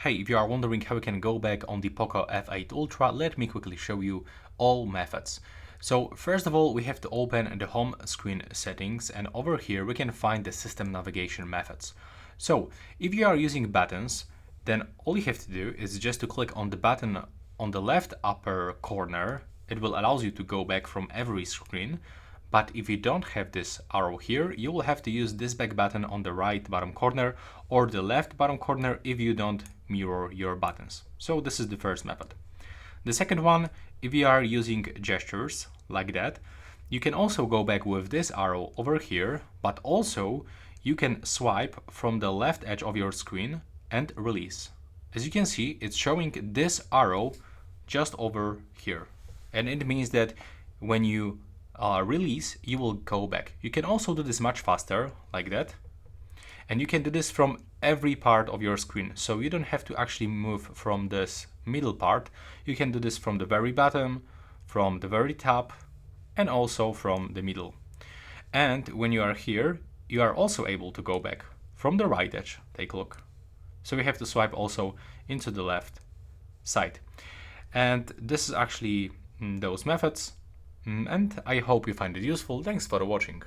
Hey, if you are wondering how you can go back on the Poco F8 Ultra, let me quickly show you all methods. So first of all, we have to open the home screen settings, and over here we can find the system navigation methods. So if you are using buttons, then all you have to do is just to click on the button on the left upper corner. It will allow you to go back from every screen. But if you don't have this arrow here, you will have to use this back button on the right bottom corner or the left bottom corner if you don't mirror your buttons. So this is the first method. The second one, if you are using gestures like that, you can also go back with this arrow over here, but also you can swipe from the left edge of your screen and release. As you can see, it's showing this arrow just over here. And it means that when you release, you will go back. You can also do this much faster, like that. And you can do this from every part of your screen. So you don't have to actually move from this middle part. You can do this from the very bottom, from the very top, and also from the middle. And when you are here, you are also able to go back from the right edge. Take a look. So we have to swipe also into the left side. And this is actually those methods. And I hope you find it useful. Thanks for watching.